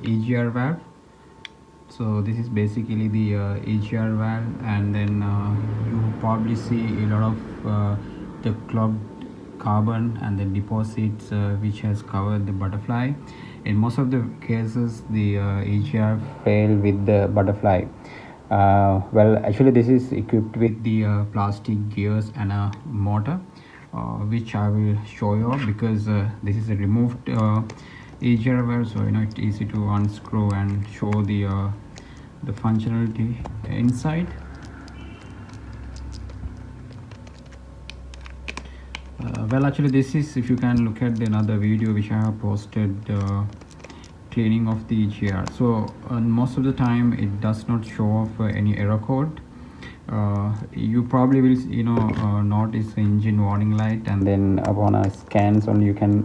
Egr valve. So this is basically the Egr valve, and then you probably see a lot of the clogged carbon and the deposits which has covered the butterfly. In most of the cases, the Egr fail with the butterfly. Well, actually, this is equipped with the plastic gears and a motor, which I will show you because this is a removed Egr valve, so it's easy to unscrew and show the functionality inside. Well, actually, this is, if you can look at another video which I have posted, cleaning of the EGR. So most of the time it does not show off any error code. You probably will notice the engine warning light, and then upon a scans only you can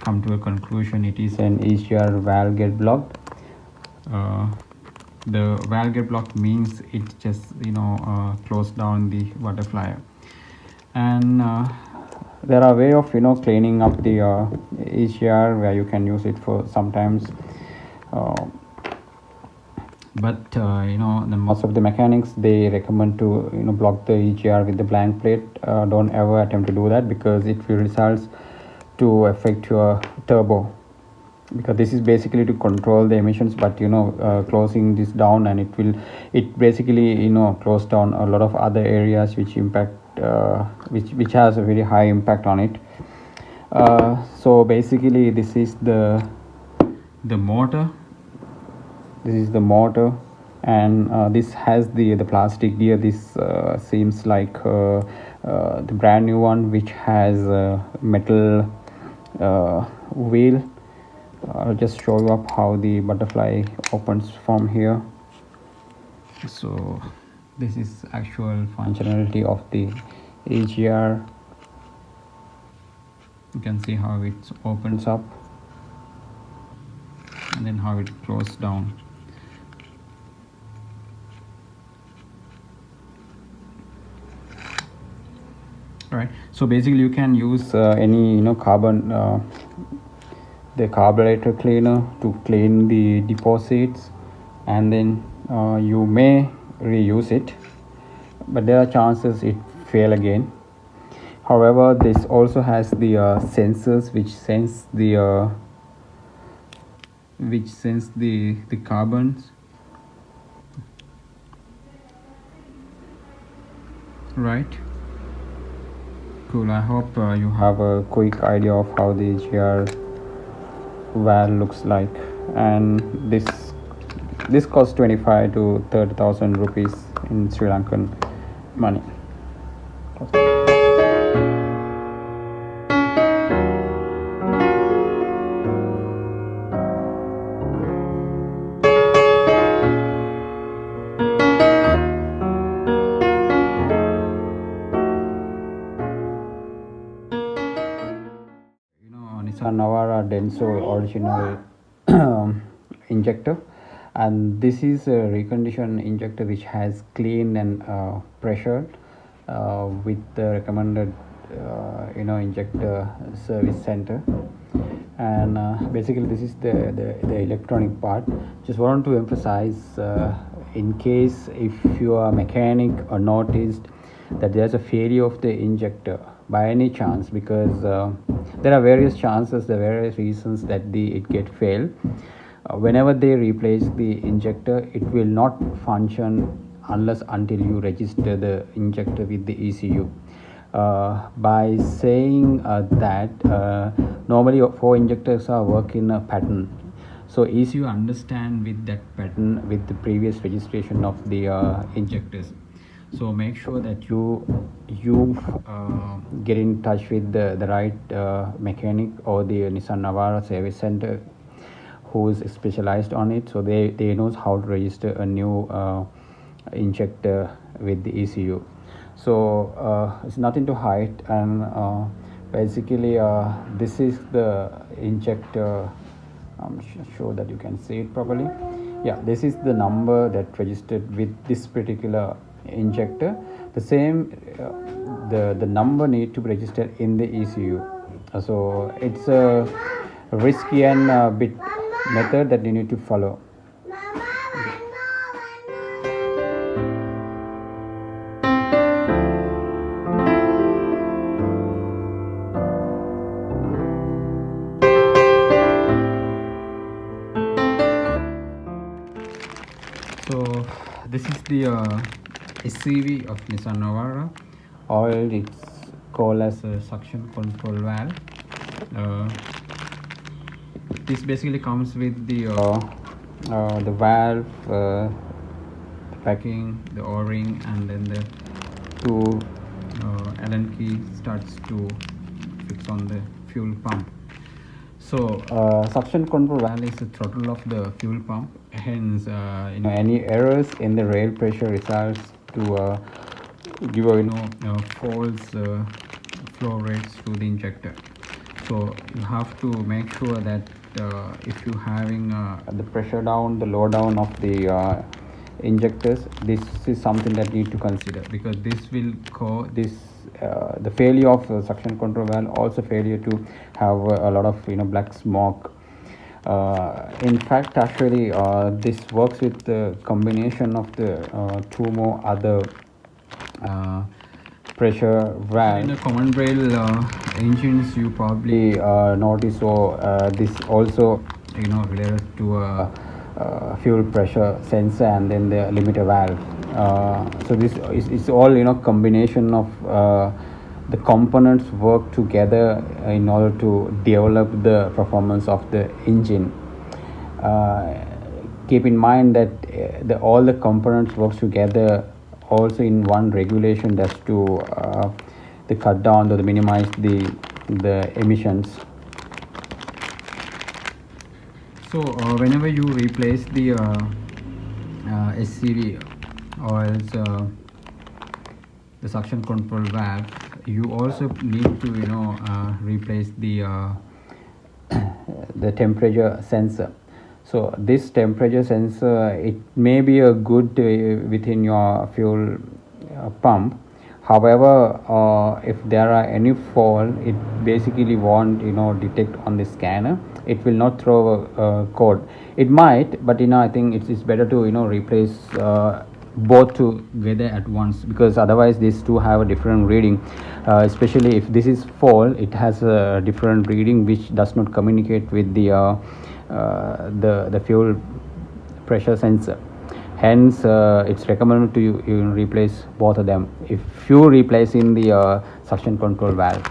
come to a conclusion it is an EGR valve get blocked. The valve get blocked means it just closed down the butterfly. And there are way of cleaning up the EGR where you can use it for sometimes, but the most of the mechanics, they recommend to block the EGR with the blank plate. Don't ever attempt to do that because it will results to affect your turbo, because this is basically to control the emissions, but closing this down, and it basically close down a lot of other areas which impact which has a very high impact on it. So basically this is the motor. This is the motor, and this has the plastic gear. This seems like the brand new one which has a metal wheel. I'll just show you up how the butterfly opens from here. So this is actual functionality of the EGR. You can see how it opens up and then how it closes down. Right, so basically you can use any carbon the carburetor cleaner to clean the deposits, and then you may reuse it, but there are chances it fail again. However, this also has the sensors which sense the carbons, right? Cool. I hope you have a quick idea of how the GR valve looks like, and this costs 25 to 30,000 rupees in Sri Lankan money. Nissan Navara Denso original injector, and this is a reconditioned injector which has cleaned and pressured with the recommended injector service center. And basically this is the electronic part. Just want to emphasize, in case if your mechanic noticed that there's a failure of the injector by any chance, because there are various chances, there are various reasons that it get failed. Whenever they replace the injector, it will not function unless until you register the injector with the ECU. By saying that normally 4 injectors are work in a pattern, so ECU understand with that pattern with the previous registration of the injectors. So make sure that you get in touch with the right mechanic or the Nissan Navara service center who is specialized on it, so they knows how to register a new injector with the ECU. So it's nothing to hide, and basically this is the injector. I'm sure that you can see it properly. Yeah, this is the number that registered with this particular injector. The same the number need to be registered in the ECU. So it's risky and bit method that you need to follow. So this is the SCV of Nissan Navara, or it's called as a suction control valve. This basically comes with the valve, the packing, the O-ring, and then the two Allen key starts to fix on the fuel pump. So suction control valve is the throttle of the fuel pump. Hence, any errors in the rail pressure results to give false flow rates to the injector. So you have to make sure that if you having the pressure down, the low down of the injectors, this is something that need to consider, because this will the failure of suction control valve also failure to have a lot of black smoke. In fact, actually this works with the combination of the two more other pressure valve. In a common rail engines, you probably notice, so this also related to a fuel pressure sensor and then the limiter valve. So this is all combination of the components work together in order to develop the performance of the engine. Keep in mind that all the components work together also in one regulation, that's to the cut down or the minimize the emissions. So whenever you replace the SCV or else the suction control valve, you also need to replace the temperature sensor. So this temperature sensor, it may be a good within your fuel pump. However, if there are any fault, it basically won't detect on the scanner. It will not throw a code. It might, but I think it's better to replace both together at once, because otherwise these two have a different reading. Especially if this is fault, it has a different reading which does not communicate with the fuel pressure sensor. Hence, it's recommended to you replace both of them if you replace in the suction control valve.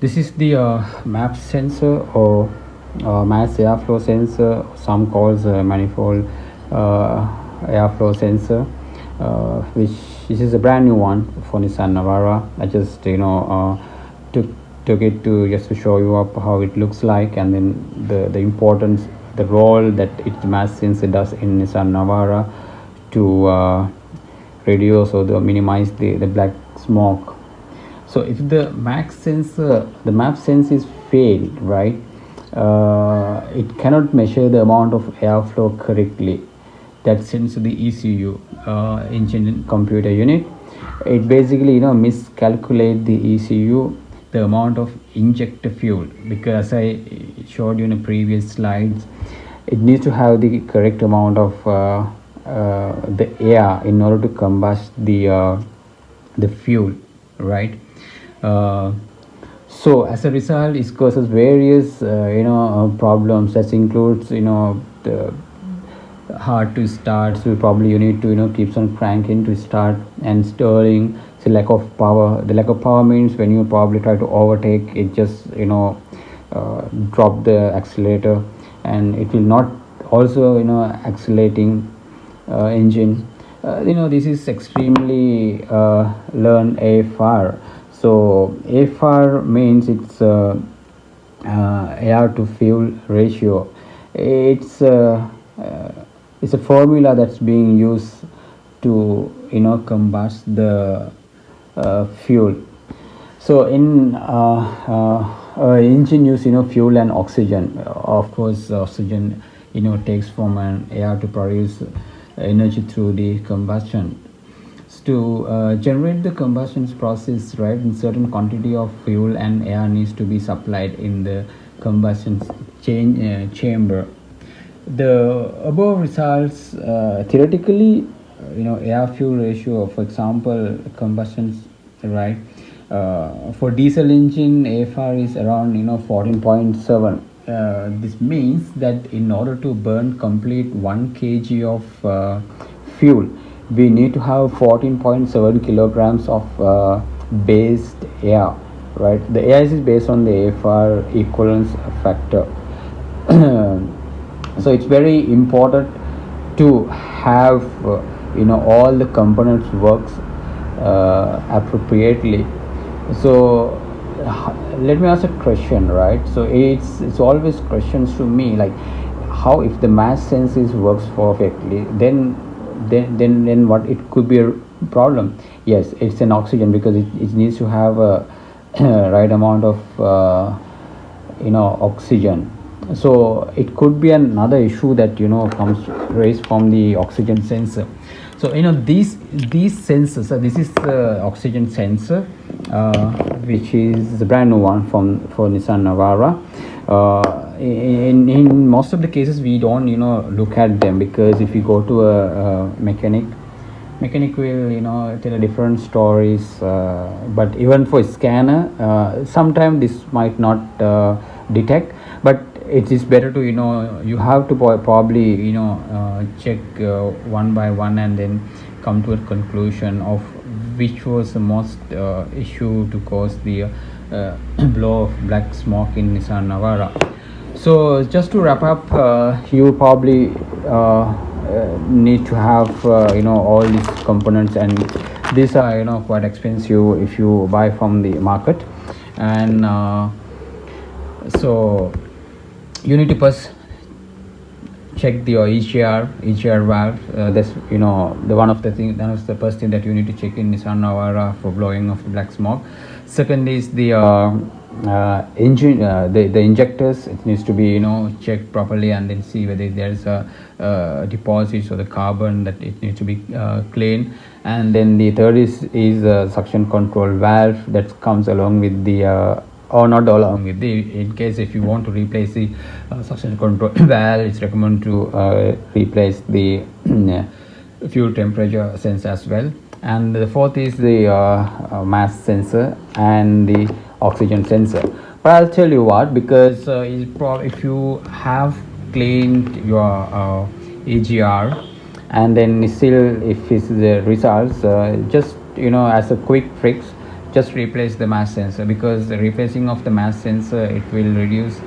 This is the map sensor or mass airflow sensor, some calls manifold airflow sensor, which this is a brand new one for Nissan Navara. I just took it to just to show you up how it looks like, and then the importance, the role that its mass sensor does in Nissan Navara to reduce or to minimize the black smoke. So if the map sense is failed, right, it cannot measure the amount of airflow correctly that sends to the ECU, engine computer unit. It basically miscalculate the ECU, the amount of injector fuel, because as I showed you in the previous slides, it needs to have the correct amount of the air in order to combust the fuel, right? So as a result, it causes various problems. That includes the hard to start, so probably you need to keeps on cranking to start and stirring. So lack of power, the lack of power means when you probably try to overtake it, just drop the accelerator, and it will not also accelerating engine. This is extremely learn AFR. So AFR means it's air to fuel ratio. It's a formula that's being used to combust the fuel. So in engine use fuel and oxygen. Of course, oxygen takes from an air to produce energy through the combustion. To generate the combustion process, right, in certain quantity of fuel and air needs to be supplied in the combustion chamber. The above results theoretically, air fuel ratio, for example, combustion, right, for diesel engine AFR is around 14.7. This means that in order to burn complete 1 kg of fuel, we need to have 14.7 kilograms of based air, right? The air is based on the AFR equivalence factor. So it's very important to have all the components works appropriately. So let me ask a question, right? So it's always questions to me, like, how if the mass senses works perfectly, then what it could be a problem? Yes, it's an oxygen, because it needs to have a right amount of oxygen. So it could be another issue that comes raised from the oxygen sensor. So these sensors, this is the oxygen sensor, which is the brand new one for Nissan Navara. In most of the cases we don't look at them, because if you go to a mechanic will tell a different stories, but even for scanner sometimes this might not detect, but it is better to you have to probably check one by one and then come to a conclusion of which was the most issue to cause the blow of black smoke in Nissan Navara. So just to wrap up, you probably need to have all these components, and these are quite expensive if you buy from the market. And so you need to first check your Egr valve. That's the one of the first thing that you need to check in Nissan Navara for blowing of black smoke. Second is the engine, the injectors. It needs to be checked properly, and then see whether there's a deposits or the carbon, that it needs to be clean. And then the third is a suction control valve that comes along with the or not along with the, in case if you want to replace the suction control valve, it's recommended to replace the fuel temperature sensor as well. And the fourth is the mass sensor and the oxygen sensor. But I'll tell you what, because if you have cleaned your Egr, and then still if it's the results, just as a quick fix, just replace the mass sensor, because the replacing of the mass sensor, it will reduce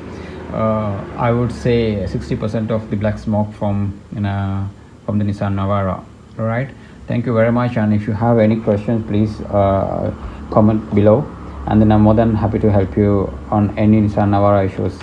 I would say 60% of the black smoke from the Nissan Navara. All right, thank you very much, and if you have any questions, please comment below, and then I'm more than happy to help you on any Nissan Navara issues.